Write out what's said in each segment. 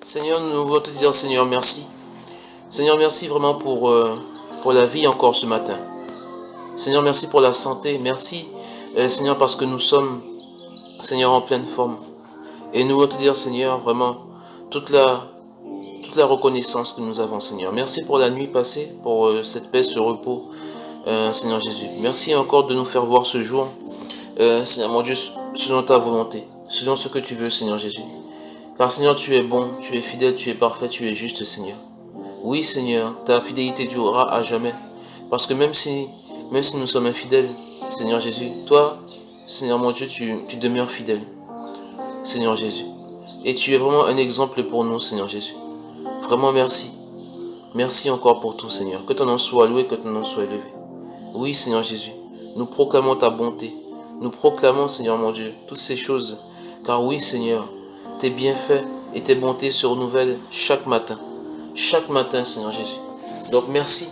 Seigneur, nous voulons te dire, Seigneur, merci. Seigneur, merci vraiment pour la vie encore ce matin. Seigneur, merci pour la santé. Merci, Seigneur, parce que nous sommes, Seigneur, en pleine forme. Et nous voulons te dire, Seigneur, vraiment, toute la reconnaissance que nous avons, Seigneur. Merci pour la nuit passée, pour cette paix, ce repos, Seigneur Jésus. Merci encore de nous faire voir ce jour, Seigneur mon Dieu, selon ta volonté, selon ce que tu veux, Seigneur Jésus. Car, Seigneur, tu es bon, tu es fidèle, tu es parfait, tu es juste, Seigneur. Oui, Seigneur, ta fidélité durera à jamais. Parce que même si nous sommes infidèles, Seigneur Jésus, toi, Seigneur mon Dieu, tu demeures fidèle, Seigneur Jésus. Et tu es vraiment un exemple pour nous, Seigneur Jésus. Vraiment merci. Merci encore pour tout, Seigneur. Que ton nom soit loué, que ton nom soit élevé. Oui, Seigneur Jésus, nous proclamons ta bonté. Nous proclamons, Seigneur mon Dieu, toutes ces choses. Car oui, Seigneur, tes bienfaits et tes bontés se renouvellent chaque matin. Chaque matin, Seigneur Jésus. Donc merci.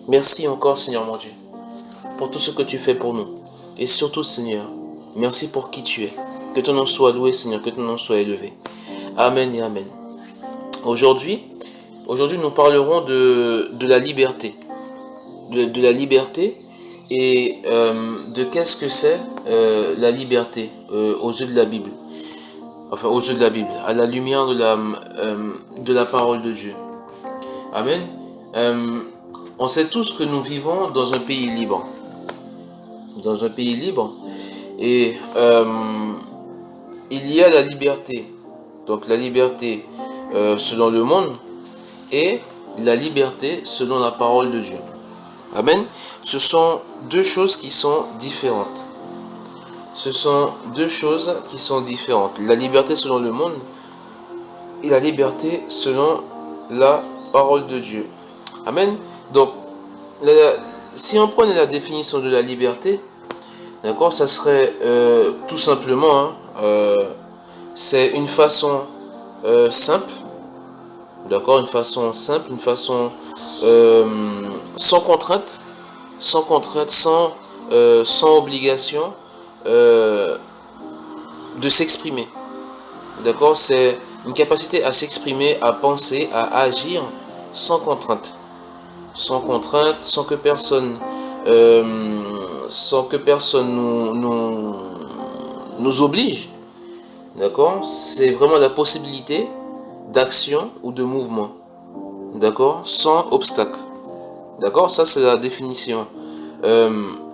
Merci encore, Seigneur mon Dieu, pour tout ce que tu fais pour nous. Et surtout, Seigneur, merci pour qui tu es. Que ton nom soit loué, Seigneur, que ton nom soit élevé. Amen et amen. Aujourd'hui, nous parlerons de la liberté. De la liberté et de qu'est-ce que c'est la liberté aux yeux de la Bible. Enfin, aux yeux de la Bible, à la lumière de la parole de Dieu. Amen. On sait tous que nous vivons dans un pays libre. Dans un pays libre. Et il y a la liberté. Donc la liberté selon le monde et la liberté selon la parole de Dieu. Amen. Ce sont deux choses qui sont différentes. Ce sont deux choses qui sont différentes. La liberté selon le monde et la liberté selon la parole de Dieu. Amen. Donc, si on prenait la définition de la liberté, d'accord, ça serait tout simplement, c'est une façon simple, d'accord, une façon simple, une façon sans contrainte, sans obligation de s'exprimer. D'accord, c'est une capacité à s'exprimer, à penser, à agir sans contrainte. Sans contrainte, sans que personne nous oblige. D'accord, c'est vraiment la possibilité d'action ou de mouvement. D'accord, sans obstacle. D'accord, ça c'est la définition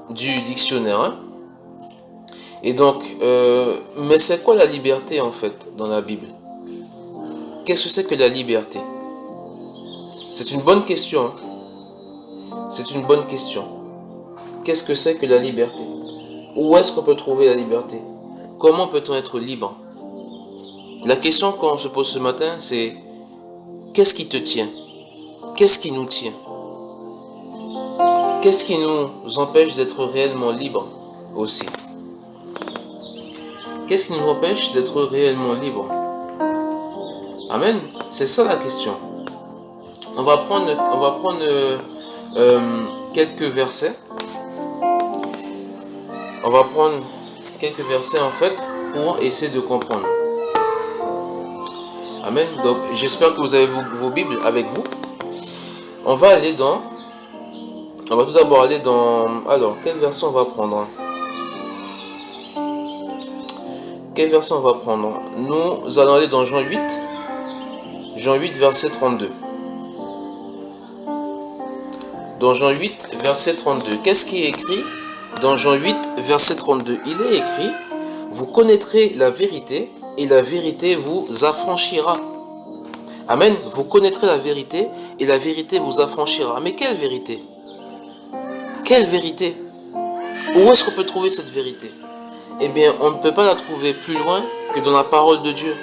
du dictionnaire. Hein? Et donc, mais c'est quoi la liberté en fait dans la Bible? Qu'est-ce que c'est que la liberté? C'est une bonne question. Hein? C'est une bonne question. Qu'est-ce que c'est que la liberté? Où est-ce qu'on peut trouver la liberté? Comment peut-on être libre? La question qu'on se pose ce matin, c'est qu'est-ce qui te tient? Qu'est-ce qui nous tient? Qu'est-ce qui nous empêche d'être réellement libres aussi? Qu'est-ce qui nous empêche d'être réellement libres? Amen. C'est ça la question. On va prendre quelques versets. On va prendre quelques versets en fait pour essayer de comprendre. Amen. Donc j'espère que vous avez vos Bibles avec vous. On va tout d'abord aller dans... Alors, quelle version on va prendre? Quelle version on va prendre? Nous allons aller dans Jean 8. Jean 8, verset 32. Dans Jean 8, verset 32. Qu'est-ce qui est écrit dans Jean 8, verset 32? Il est écrit: vous connaîtrez la vérité et la vérité vous affranchira. Amen. Vous connaîtrez la vérité et la vérité vous affranchira. Mais quelle vérité? Quelle vérité? Où est-ce qu'on peut trouver cette vérité? Eh bien, on ne peut pas la trouver plus loin que dans la parole de Dieu.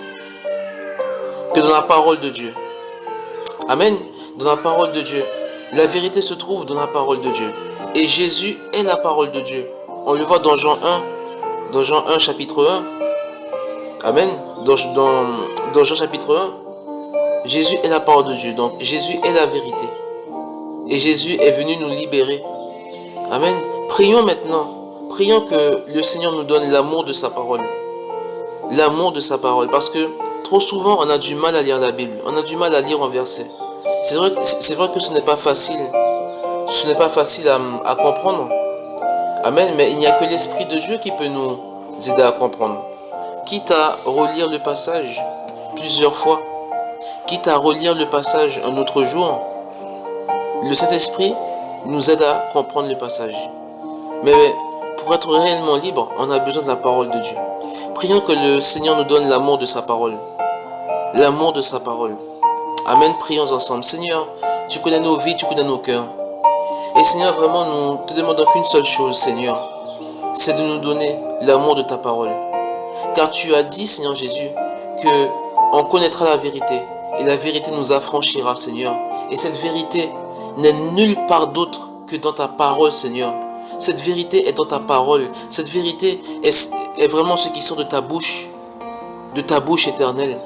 Que dans la parole de Dieu. Amen. Dans la parole de Dieu. La vérité se trouve dans la parole de Dieu. Et Jésus est la parole de Dieu. On le voit dans Jean 1. Dans Jean 1, chapitre 1. Amen. Dans Jean chapitre 1. Jésus est la parole de Dieu. Donc Jésus est la vérité. Et Jésus est venu nous libérer. Amen. Prions maintenant. Prions que le Seigneur nous donne l'amour de sa parole. L'amour de sa parole. Parce que trop souvent, on a du mal à lire la Bible. On a du mal à lire un verset. C'est vrai que ce n'est pas facile. Ce n'est pas facile à comprendre. Amen. Mais il n'y a que l'Esprit de Dieu qui peut nous aider à comprendre. Quitte à relire le passage plusieurs fois, quitte à relire le passage un autre jour, le Saint-Esprit nous aide à comprendre le passage. Mais pour être réellement libre, on a besoin de la parole de Dieu. Prions que le Seigneur nous donne l'amour de sa parole. L'amour de sa parole. Amen, prions ensemble. Seigneur, tu connais nos vies, tu connais nos cœurs. Et Seigneur, vraiment, nous te demandons qu'une seule chose, Seigneur, c'est de nous donner l'amour de ta parole. Car tu as dit, Seigneur Jésus, que on connaîtra la vérité. Et la vérité nous affranchira, Seigneur. Et cette vérité n'est nulle part d'autre que dans ta parole, Seigneur. Cette vérité est dans ta parole. Cette vérité est vraiment ce qui sort de ta bouche éternelle.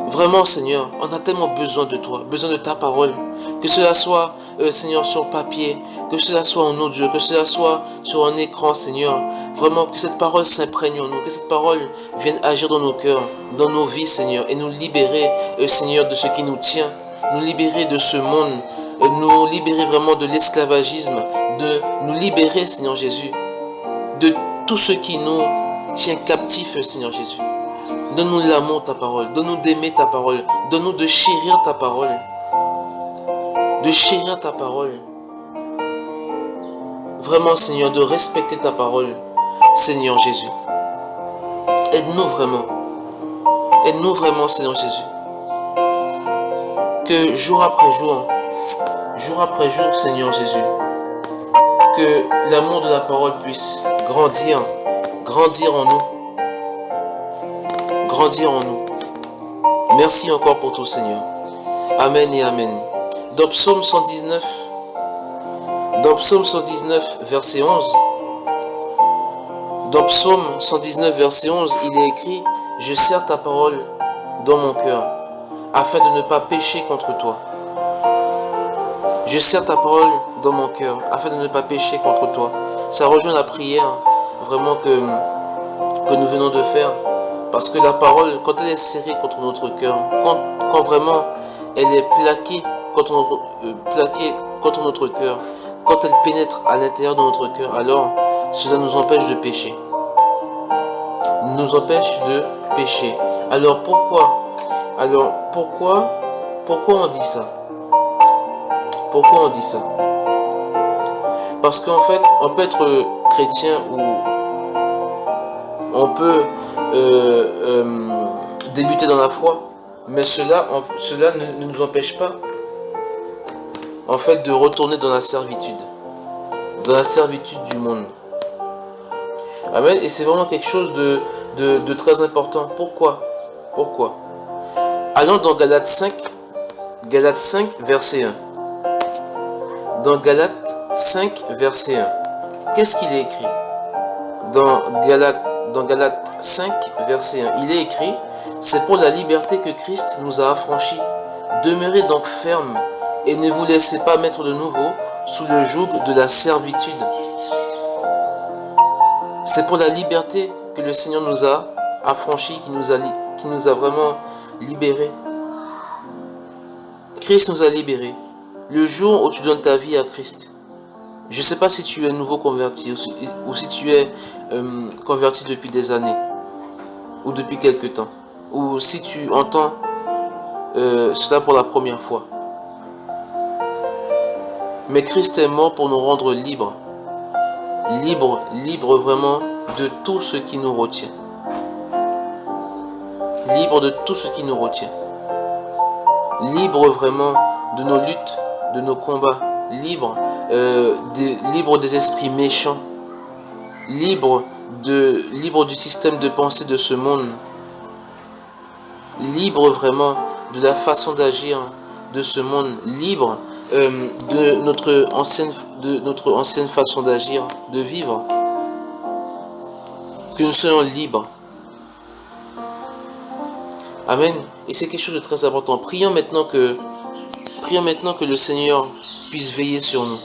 Vraiment, Seigneur, on a tellement besoin de toi, besoin de ta parole. Que cela soit, Seigneur, sur papier, que cela soit en audio, que cela soit sur un écran, Seigneur. Vraiment, que cette parole s'imprègne en nous, que cette parole vienne agir dans nos cœurs, dans nos vies, Seigneur, et nous libérer, Seigneur, de ce qui nous tient, nous libérer de ce monde, nous libérer vraiment de l'esclavagisme, de nous libérer, Seigneur Jésus, de tout ce qui nous tient captifs, Seigneur Jésus. Donne-nous l'amour de ta parole, donne-nous d'aimer ta parole, donne-nous de chérir ta parole, de chérir ta parole. Vraiment, Seigneur, de respecter ta parole, Seigneur Jésus. Aide-nous vraiment, Seigneur Jésus. Que jour après jour, Seigneur Jésus, que l'amour de la parole puisse grandir en nous. Grandir en nous. Merci encore pour tout, Seigneur. Amen et Amen. Dans Psaume 119, verset 11, dans Psaume 119, verset 11, il est écrit « Je serre ta parole dans mon cœur, afin de ne pas pécher contre toi. » Je serre ta parole dans mon cœur, afin de ne pas pécher contre toi. Ça rejoint la prière, vraiment, que nous venons de faire. Parce que la parole, quand elle est serrée contre notre cœur, quand vraiment elle est plaquée contre notre cœur, quand elle pénètre à l'intérieur de notre cœur, alors cela nous empêche de pécher. Nous empêche de pécher. Alors pourquoi on dit ça? Pourquoi on dit ça? Parce qu'en fait, on peut être chrétien ou on peut débuter dans la foi, mais cela ne nous empêche pas, en fait, de retourner dans la servitude du monde. Amen. Et c'est vraiment quelque chose de très important. Pourquoi? Allons dans Galates 5, verset 1. Dans Galates 5, verset 1. Qu'est-ce qu'il est écrit? Dans Galates 5, verset 1, il est écrit « C'est pour la liberté que Christ nous a affranchis. Demeurez donc fermes et ne vous laissez pas mettre de nouveau sous le joug de la servitude. » C'est pour la liberté que le Seigneur nous a affranchis, qui nous a vraiment libérés. Christ nous a libérés. Le jour où tu donnes ta vie à Christ, je ne sais pas si tu es nouveau converti ou si tu es converti depuis des années ou depuis quelque temps, ou si tu entends cela pour la première fois. Mais Christ est mort pour nous rendre libres. Libres vraiment de tout ce qui nous retient. Libres de tout ce qui nous retient. Libres vraiment de nos luttes, de nos combats. Libres des esprits méchants. Libres du système de pensée de ce monde. Libres vraiment de la façon d'agir de ce monde. Libres de notre ancienne façon d'agir, de vivre. Que nous soyons libres. Amen. Et c'est quelque chose de très important. Prions maintenant que le Seigneur puisse veiller sur nous.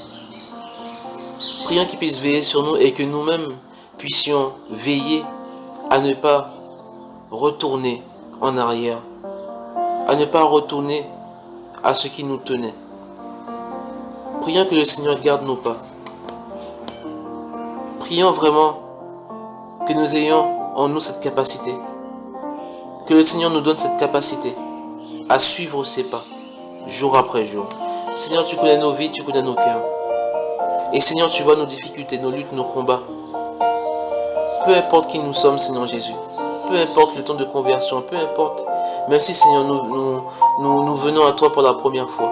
Prions qu'il puisse veiller sur nous et que nous-mêmes puissions veiller à ne pas retourner en arrière, à ne pas retourner à ce qui nous tenait. Prions que le Seigneur garde nos pas. Prions vraiment que nous ayons en nous cette capacité. Que le Seigneur nous donne cette capacité à suivre ses pas, jour après jour. Seigneur, tu connais nos vies, tu connais nos cœurs. Et Seigneur, tu vois nos difficultés, nos luttes, nos combats. Peu importe qui nous sommes, Seigneur Jésus. Peu importe le temps de conversion, peu importe. Même si, Seigneur, nous venons à toi pour la première fois.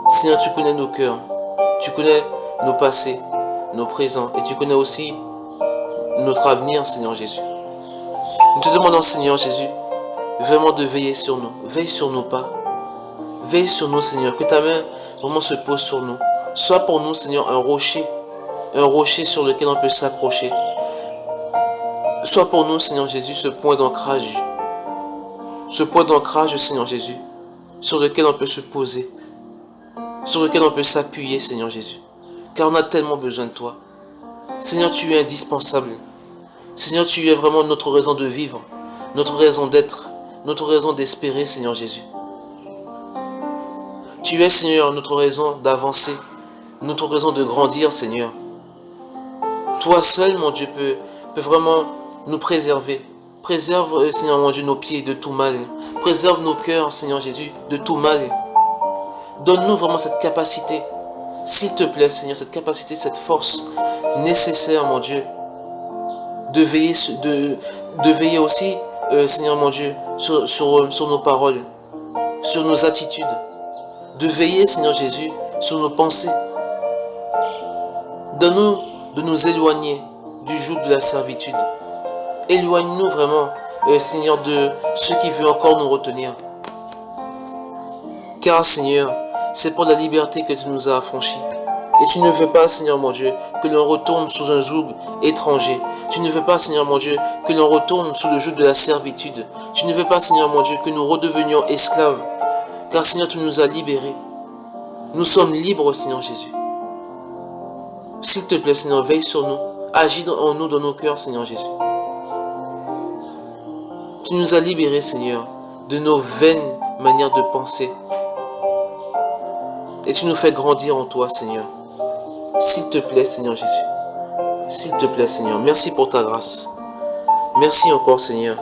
Seigneur, tu connais nos cœurs. Tu connais nos passés, nos présents. Et tu connais aussi notre avenir, Seigneur Jésus. Nous te demandons, Seigneur Jésus, vraiment de veiller sur nous. Veille sur nos pas. Veille sur nous, Seigneur. Que ta main vraiment se pose sur nous. Sois pour nous, Seigneur, un rocher sur lequel on peut s'accrocher. Sois pour nous, Seigneur Jésus, ce point d'ancrage, Seigneur Jésus, sur lequel on peut se poser, sur lequel on peut s'appuyer, Seigneur Jésus, car on a tellement besoin de toi. Seigneur, tu es indispensable. Seigneur, tu es vraiment notre raison de vivre, notre raison d'être, notre raison d'espérer, Seigneur Jésus. Tu es, Seigneur, notre raison d'avancer, notre raison de grandir, Seigneur. Toi seul, mon Dieu, peut vraiment nous préserver. Préserve, Seigneur, mon Dieu, nos pieds de tout mal. Préserve nos cœurs, Seigneur Jésus, de tout mal. Donne-nous vraiment cette capacité, s'il te plaît, Seigneur, cette capacité, cette force nécessaire, mon Dieu, de veiller aussi, Seigneur, mon Dieu, sur nos paroles, sur nos attitudes. De veiller, Seigneur Jésus, sur nos pensées. Donne-nous de nous éloigner du joug de la servitude. Éloigne-nous vraiment, Seigneur, de ce qui veut encore nous retenir. Car, Seigneur, c'est pour la liberté que tu nous as affranchis. Et tu ne veux pas, Seigneur mon Dieu, que l'on retourne sous un joug étranger. Tu ne veux pas, Seigneur mon Dieu, que l'on retourne sous le joug de la servitude. Tu ne veux pas, Seigneur mon Dieu, que nous redevenions esclaves. Car, Seigneur, tu nous as libérés. Nous sommes libres, Seigneur Jésus. S'il te plaît, Seigneur, veille sur nous. Agis en nous, dans nos cœurs, Seigneur Jésus. Tu nous as libérés, Seigneur, de nos vaines manières de penser. Et tu nous fais grandir en toi, Seigneur. S'il te plaît, Seigneur Jésus. S'il te plaît, Seigneur. Merci pour ta grâce. Merci encore, Seigneur.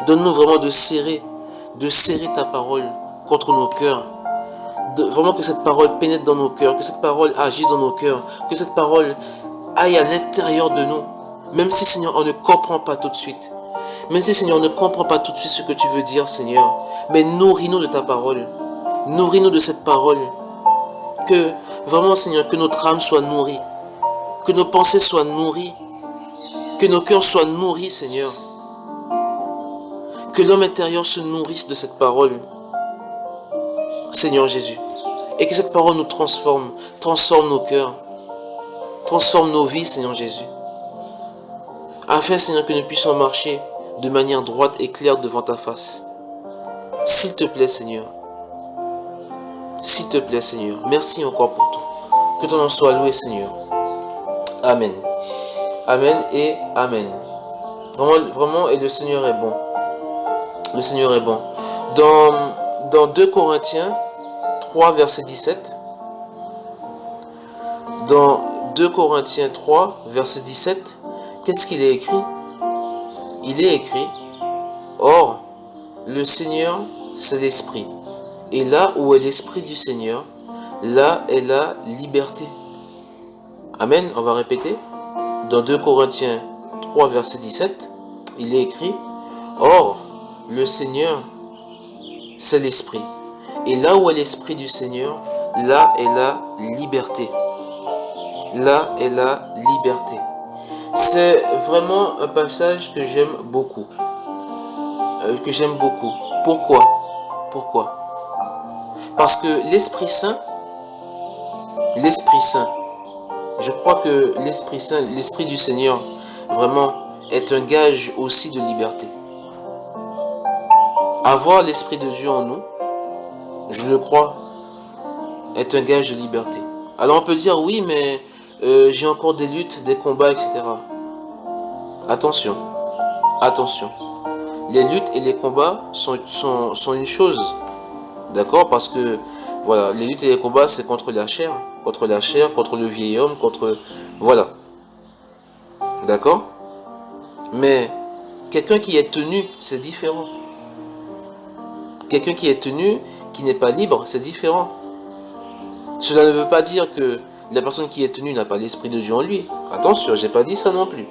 Donne-nous vraiment de serrer ta parole contre nos cœurs. Vraiment que cette parole pénètre dans nos cœurs, que cette parole agisse dans nos cœurs, que cette parole aille à l'intérieur de nous. Même si, Seigneur, on ne comprend pas tout de suite. Même si, Seigneur, on ne comprend pas tout de suite ce que tu veux dire, Seigneur. Mais nourris-nous de ta parole. Nourris-nous de cette parole. Que vraiment, Seigneur, que notre âme soit nourrie. Que nos pensées soient nourries. Que nos cœurs soient nourris, Seigneur. Que l'homme intérieur se nourrisse de cette parole. Seigneur Jésus. Et que cette parole nous transforme nos cœurs. Transforme nos vies, Seigneur Jésus. Afin, Seigneur, que nous puissions marcher de manière droite et claire devant ta face. S'il te plaît, Seigneur. S'il te plaît, Seigneur. Merci encore pour tout. Que ton nom soit loué, Seigneur. Amen. Amen et Amen. Vraiment, et le Seigneur est bon. Le Seigneur est bon. Dans 2 Corinthiens 3, verset 17. Dans 2 Corinthiens 3, verset 17, qu'est-ce qu'il est écrit? Il est écrit, or, le Seigneur, c'est l'Esprit. Et là où est l'Esprit du Seigneur, là est la liberté. Amen, on va répéter. Dans 2 Corinthiens 3, verset 17, il est écrit, or, le Seigneur, c'est l'Esprit. Et là où est l'Esprit du Seigneur, là est la liberté. Là est la liberté. C'est vraiment un passage que j'aime beaucoup. Pourquoi? Parce que l'Esprit Saint, je crois que l'Esprit Saint, l'Esprit du Seigneur, vraiment, est un gage aussi de liberté. Avoir l'Esprit de Dieu en nous, je le crois, est un gage de liberté. Alors on peut dire, oui, mais j'ai encore des luttes, des combats, etc. Attention. les luttes et les combats sont une chose. D'accord? Parce que, voilà, les luttes et les combats, c'est contre la chair, contre le vieil homme, contre... Voilà. D'accord? Mais quelqu'un qui est tenu, c'est différent. Quelqu'un qui est tenu, qui n'est pas libre, c'est différent. Cela ne veut pas dire que la personne qui est tenue n'a pas l'Esprit de Dieu en lui. Attention, je n'ai pas dit ça non plus.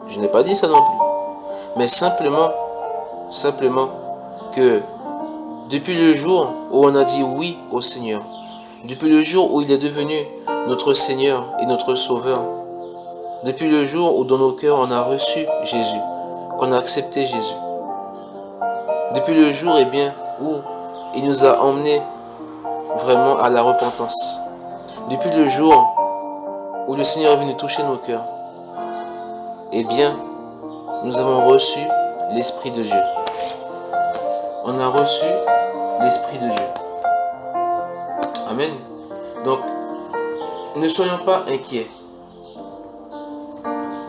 Je n'ai pas dit ça non plus. Mais simplement que depuis le jour où on a dit oui au Seigneur, depuis le jour où il est devenu notre Seigneur et notre Sauveur, depuis le jour où dans nos cœurs on a reçu Jésus, qu'on a accepté Jésus, depuis le jour où il nous a emmenés vraiment à la repentance, depuis le jour où le Seigneur est venu toucher nos cœurs, nous avons reçu l'Esprit de Dieu. On a reçu l'Esprit de Dieu. Amen. Donc, ne soyons pas inquiets.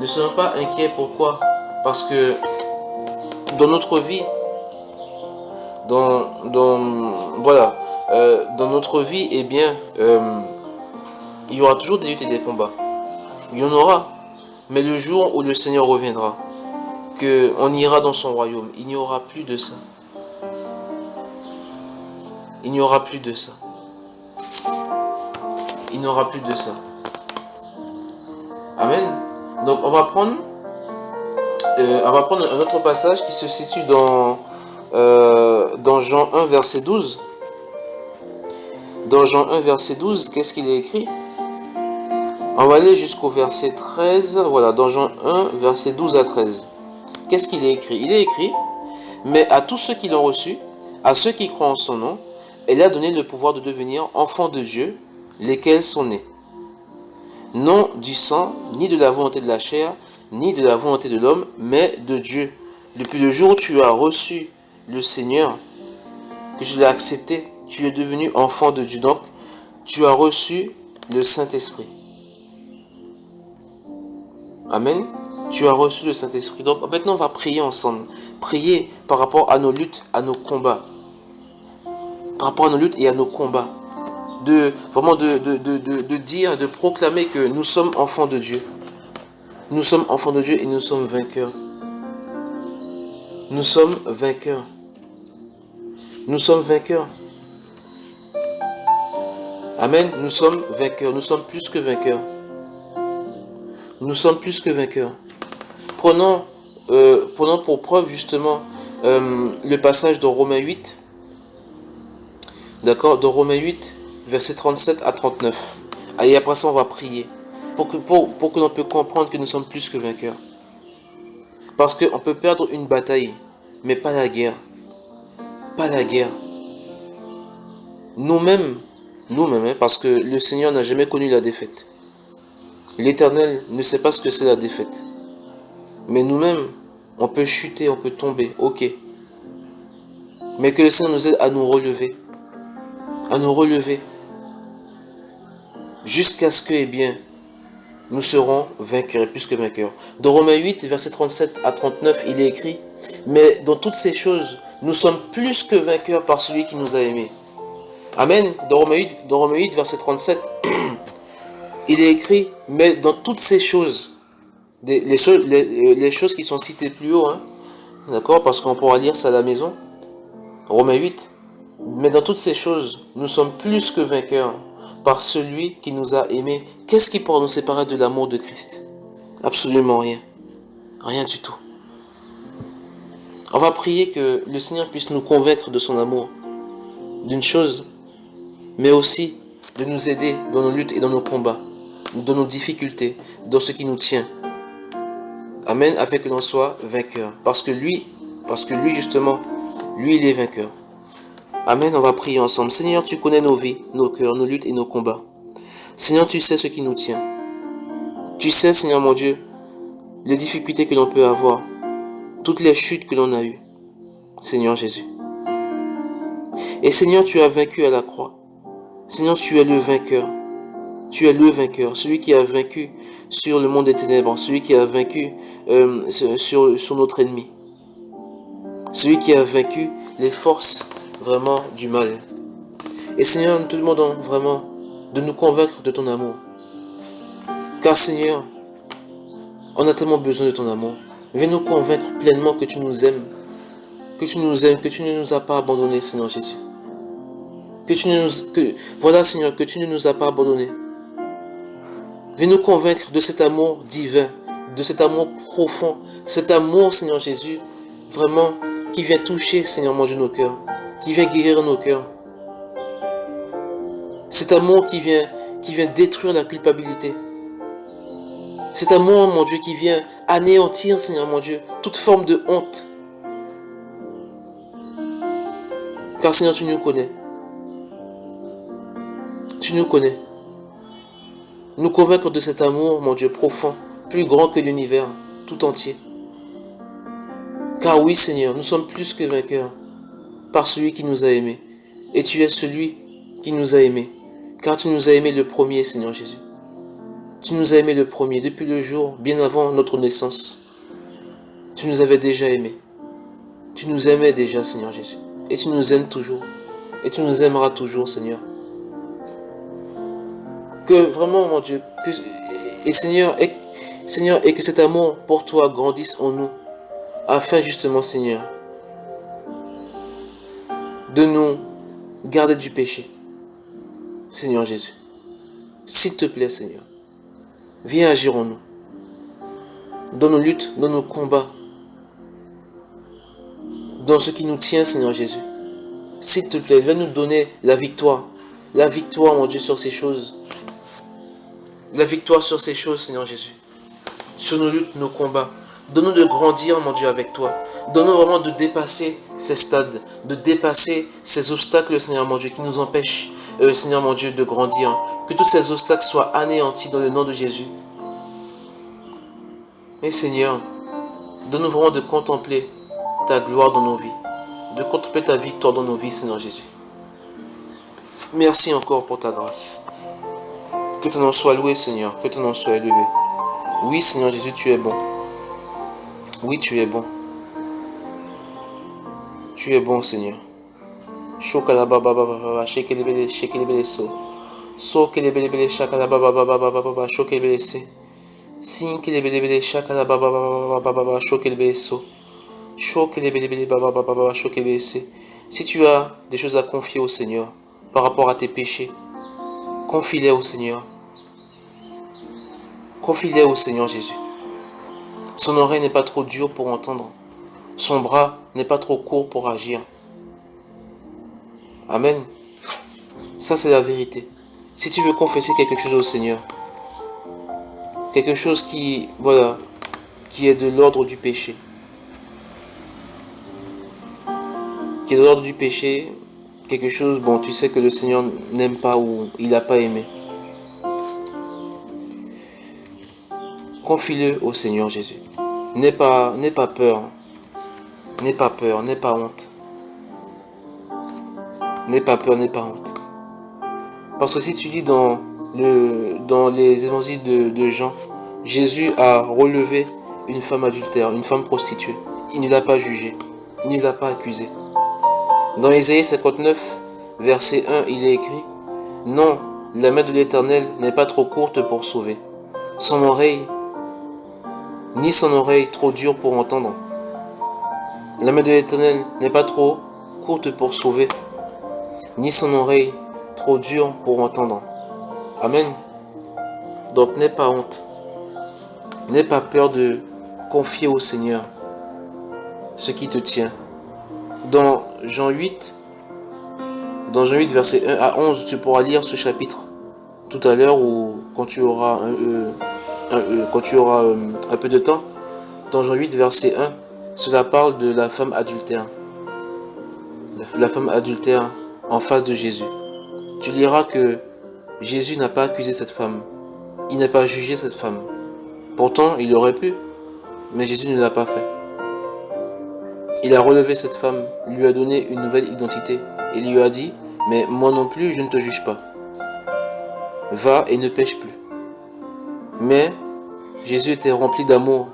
Ne soyons pas inquiets, pourquoi? Parce que dans notre vie, dans notre vie, il y aura toujours des luttes et des combats. Il y en aura. Mais le jour où le Seigneur reviendra, qu'on ira dans son royaume, il n'y aura plus de ça. Il n'y aura plus de ça. Il n'y aura plus de ça. Amen. Donc on va prendre un autre passage qui se situe dans Jean 1 verset 12. Dans Jean 1 verset 12, qu'est-ce qu'il est écrit? On va aller jusqu'au verset 13. Voilà, dans Jean 1 verset 12 à 13. Qu'est-ce qu'il est écrit? Il est écrit: mais à tous ceux qui l'ont reçu, à ceux qui croient en son nom, elle a donné le pouvoir de devenir enfants de Dieu, lesquels sont nés, non du sang, ni de la volonté de la chair, ni de la volonté de l'homme, mais de Dieu. Depuis le jour où tu as reçu le Seigneur, que je l'ai accepté, tu es devenu enfant de Dieu. Donc, tu as reçu le Saint-Esprit. Amen. Tu as reçu le Saint-Esprit. Donc, maintenant, on va prier ensemble. Prier par rapport à nos luttes, à nos combats. Par rapport à nos luttes et à nos combats. De dire, de proclamer que nous sommes enfants de Dieu. Nous sommes enfants de Dieu et nous sommes vainqueurs. Nous sommes vainqueurs. Nous sommes vainqueurs. Amen. Nous sommes vainqueurs. Nous sommes plus que vainqueurs. Nous sommes plus que vainqueurs. Prenons pour preuve justement le passage de Romains 8. D'accord, de Romains 8, versets 37 à 39. Et après ça, on va prier. Pour que l'on puisse comprendre que nous sommes plus que vainqueurs. Parce qu'on peut perdre une bataille, mais pas la guerre. Pas la guerre. Nous-mêmes, parce que le Seigneur n'a jamais connu la défaite. L'Éternel ne sait pas ce que c'est la défaite. Mais nous-mêmes, on peut chuter, on peut tomber, ok. Mais que le Seigneur nous aide à nous relever. À nous relever. Jusqu'à ce que, nous serons vainqueurs et plus que vainqueurs. Dans Romains 8, versets 37 à 39, il est écrit: mais dans toutes ces choses, nous sommes plus que vainqueurs par celui qui nous a aimés. Amen. Dans Romains 8, verset 37, il est écrit: mais dans toutes ces choses, les choses qui sont citées plus haut, d'accord, parce qu'on pourra lire ça à la maison, Romains 8, mais dans toutes ces choses, nous sommes plus que vainqueurs par celui qui nous a aimés. Qu'est-ce qui pourra nous séparer de l'amour de Christ? Absolument rien. Rien du tout. On va prier que le Seigneur puisse nous convaincre de son amour, d'une chose, mais aussi de nous aider dans nos luttes et dans nos combats, dans nos difficultés, dans ce qui nous tient. Amen, afin que l'on soit vainqueur. Parce que lui justement, lui il est vainqueur. Amen, on va prier ensemble. Seigneur, tu connais nos vies, nos cœurs, nos luttes et nos combats. Seigneur, tu sais ce qui nous tient. Tu sais, Seigneur mon Dieu, les difficultés que l'on peut avoir, toutes les chutes que l'on a eues. Seigneur Jésus. Et Seigneur, tu as vaincu à la croix. Seigneur, tu es le vainqueur. Tu es le vainqueur, celui qui a vaincu sur le monde des ténèbres, celui qui a vaincu sur notre ennemi. celui qui a vaincu les forces vraiment du mal. Et Seigneur, nous te demandons vraiment de nous convaincre de ton amour. Car Seigneur, on a tellement besoin de ton amour. Viens nous convaincre pleinement que tu nous aimes. Que tu nous aimes, que tu ne nous as pas abandonnés, Seigneur Jésus. Voilà, Seigneur, que tu ne nous as pas abandonnés. Viens nous convaincre de cet amour divin, de cet amour profond, cet amour, Seigneur Jésus, vraiment, qui vient toucher, Seigneur mon Dieu, nos cœurs, qui vient guérir nos cœurs. Cet amour qui vient détruire la culpabilité. Cet amour, mon Dieu, qui vient anéantir, Seigneur mon Dieu, toute forme de honte. Car Seigneur, tu nous connais. Tu nous connais. Nous convaincre de cet amour, mon Dieu, profond, plus grand que l'univers tout entier. Car oui, Seigneur, nous sommes plus que vainqueurs par celui qui nous a aimés. Et tu es celui qui nous a aimés. Car tu nous as aimés le premier, Seigneur Jésus. Tu nous as aimés le premier, depuis le jour, bien avant notre naissance. Tu nous avais déjà aimés. Tu nous aimais déjà, Seigneur Jésus. Et tu nous aimes toujours. Et tu nous aimeras toujours, Seigneur. Que vraiment, mon Dieu, Seigneur, et que cet amour pour toi grandisse en nous, afin justement, Seigneur, de nous garder du péché. Seigneur Jésus, s'il te plaît, Seigneur, viens agir en nous, dans nos luttes, dans nos combats, dans ce qui nous tient, Seigneur Jésus. S'il te plaît, viens nous donner la victoire, mon Dieu, sur ces choses. La victoire sur ces choses, Seigneur Jésus. Sur nos luttes, nos combats. Donne-nous de grandir, mon Dieu, avec toi. Donne-nous vraiment de dépasser ces stades, de dépasser ces obstacles, Seigneur mon Dieu, qui nous empêchent, Seigneur mon Dieu, de grandir. Que tous ces obstacles soient anéantis dans le nom de Jésus. Et Seigneur, donne-nous vraiment de contempler ta gloire dans nos vies, de contempler ta victoire dans nos vies, Seigneur Jésus. Merci encore pour ta grâce. Que ton nom soit loué, Seigneur, que ton nom soit élevé. Oui, Seigneur Jésus, tu es bon. Oui, tu es bon. Tu es bon, Seigneur. Shokalababa, shekelebele, shekelebele so. Sokelebele, shakalababa, shokelebele se. Sinkelebele, shakalababa, shokelebele so. Shokelebele, baba, shokelebele se. Si tu as des choses à confier au Seigneur par rapport à tes péchés, confie-les au Seigneur. Confie-les au Seigneur Jésus. Son oreille n'est pas trop dure pour entendre. Son bras n'est pas trop court pour agir. Amen. Ça, c'est la vérité. Si tu veux confesser quelque chose au Seigneur, quelque chose qui est de l'ordre du péché, quelque chose, tu sais que le Seigneur n'aime pas ou il n'a pas aimé. Confie-le au Seigneur Jésus. N'aie pas peur. N'aie pas peur, n'aie pas honte. N'aie pas peur, n'aie pas honte. Parce que si tu lis dans les évangiles de Jean, Jésus a relevé une femme adultère, une femme prostituée. Il ne l'a pas jugée, il ne l'a pas accusée. Dans Ésaïe 59, verset 1, il est écrit « Non, la main de l'Éternel n'est pas trop courte pour sauver. Son oreille trop dure pour entendre. La main de l'Éternel n'est pas trop courte pour sauver, ni son oreille trop dure pour entendre. » Amen. Donc n'aie pas honte. N'aie pas peur de confier au Seigneur ce qui te tient. Dans Jean 8, verset 1 à 11, tu pourras lire ce chapitre tout à l'heure ou quand tu auras un peu de temps. Dans Jean 8, verset 1, cela parle de la femme adultère. La femme adultère en face de Jésus. Tu liras que Jésus n'a pas accusé cette femme. Il n'a pas jugé cette femme. Pourtant, il aurait pu, mais Jésus ne l'a pas fait. Il a relevé cette femme, lui a donné une nouvelle identité. Il lui a dit, mais moi non plus, je ne te juge pas. Va et ne pêche plus. Mais Jésus était rempli d'amour.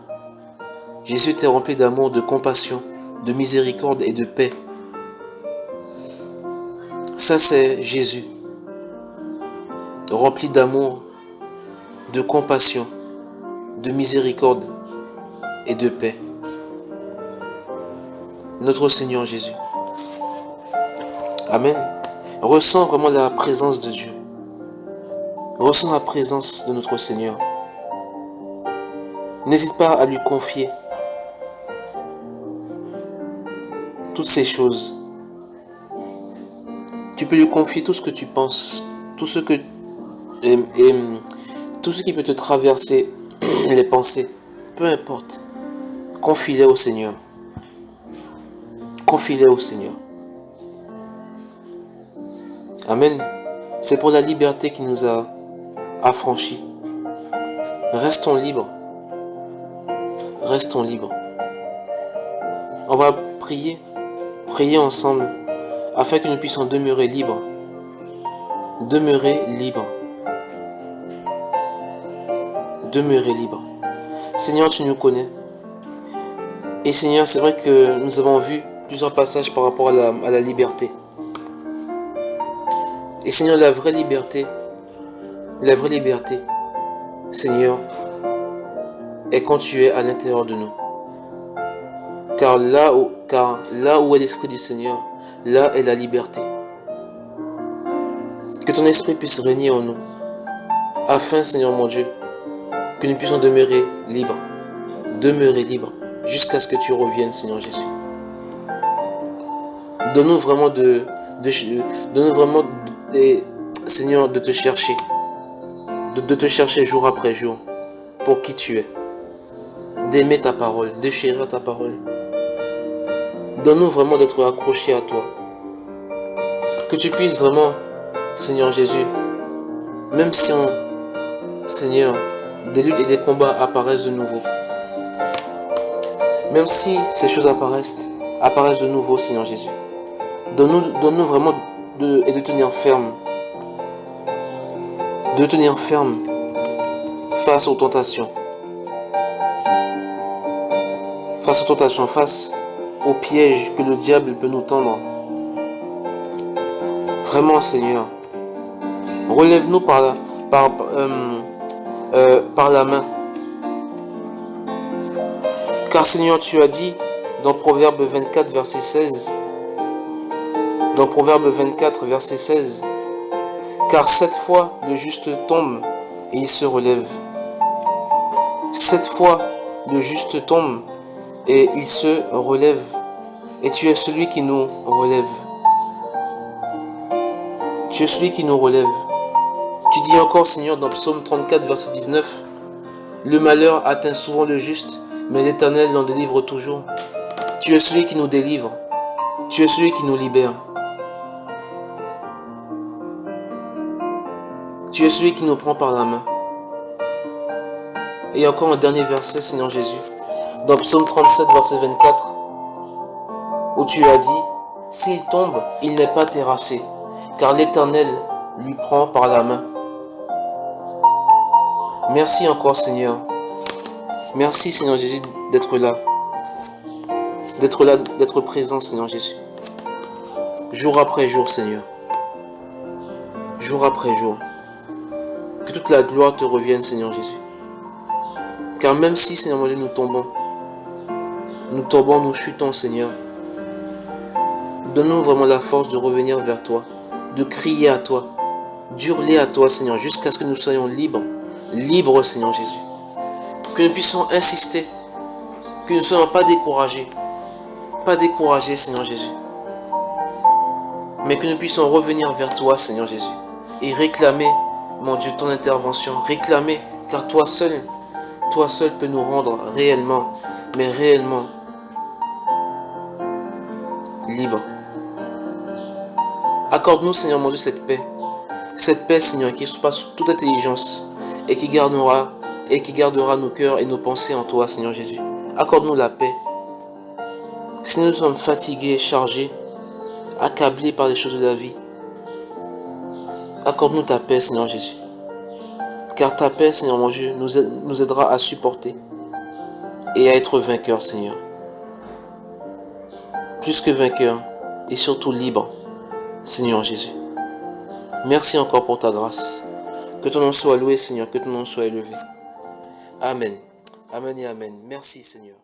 Jésus était rempli d'amour, de compassion, de miséricorde et de paix. Ça, c'est Jésus, rempli d'amour, de compassion, de miséricorde et de paix. Notre Seigneur Jésus. Amen. Ressens vraiment la présence de Dieu. Ressens la présence de notre Seigneur. N'hésite pas à lui confier toutes ces choses. Tu peux lui confier tout ce que tu penses, tout ce qui peut te traverser les pensées. Peu importe. Confie-les au Seigneur. Confie-les au Seigneur. Amen. C'est pour la liberté qui nous a affranchis. Restons libres. Restons libres. On va prier. Prier ensemble afin que nous puissions demeurer libres. Demeurer libres. Demeurer libres. Seigneur, tu nous connais. Et Seigneur, c'est vrai que nous avons vu plusieurs passages par rapport à la liberté. Et Seigneur, la vraie liberté, Seigneur, est quand tu es à l'intérieur de nous. Car là où est l'Esprit du Seigneur, là est la liberté. Que ton Esprit puisse régner en nous, afin, Seigneur mon Dieu, que nous puissions demeurer libres, jusqu'à ce que tu reviennes, Seigneur Jésus. Donne-nous vraiment Seigneur, de te chercher, de te chercher jour après jour, pour qui tu es, d'aimer ta parole, de chérir ta parole. Donne-nous vraiment d'être accrochés à toi, que tu puisses vraiment, Seigneur Jésus, même si Seigneur, des luttes et des combats apparaissent de nouveau, même si ces choses apparaissent de nouveau, Seigneur Jésus, donne-nous vraiment de tenir ferme. De tenir ferme face aux tentations. Face aux pièges que le diable peut nous tendre. Vraiment, Seigneur, relève-nous par la main. Car Seigneur, tu as dit dans Proverbe 24, verset 16, car 7 fois le juste tombe et il se relève. 7 fois le juste tombe et il se relève. Et tu es celui qui nous relève. Tu es celui qui nous relève. Tu dis encore, Seigneur, dans Psaume 34, verset 19, le malheur atteint souvent le juste, mais l'Éternel l'en délivre toujours. Tu es celui qui nous délivre. Tu es celui qui nous libère. Tu es celui qui nous prend par la main. Et encore un dernier verset, Seigneur Jésus, dans Psaume 37, verset 24, où tu as dit, s'il tombe, il n'est pas terrassé, car l'Éternel lui prend par la main. Merci encore, Seigneur. Merci, Seigneur Jésus, d'être là, d'être présent, Seigneur Jésus. Jour après jour, Seigneur. Jour après jour. Que toute la gloire te revienne, Seigneur Jésus. Car même si, Seigneur mon Dieu, nous tombons, nous chutons, Seigneur, donne-nous vraiment la force de revenir vers toi, de crier à toi, d'hurler à toi, Seigneur, jusqu'à ce que nous soyons libres, Seigneur Jésus. Que nous puissions insister, que nous ne soyons pas découragés, Seigneur Jésus, mais que nous puissions revenir vers toi, Seigneur Jésus, et réclamer, mon Dieu, ton intervention, réclamer, car toi seul peux nous rendre réellement, mais réellement libres. Accorde-nous, Seigneur mon Dieu, cette paix, Seigneur, qui surpasse toute intelligence et qui gardera nos cœurs et nos pensées en toi, Seigneur Jésus. Accorde-nous la paix. Si nous sommes fatigués, chargés, accablés par les choses de la vie, accorde-nous ta paix, Seigneur Jésus. Car ta paix, Seigneur mon Dieu, nous aidera à supporter et à être vainqueurs, Seigneur. plus que vainqueurs et surtout libres, Seigneur Jésus. Merci encore pour ta grâce. Que ton nom soit loué, Seigneur, que ton nom soit élevé. Amen. Amen et amen. Merci, Seigneur.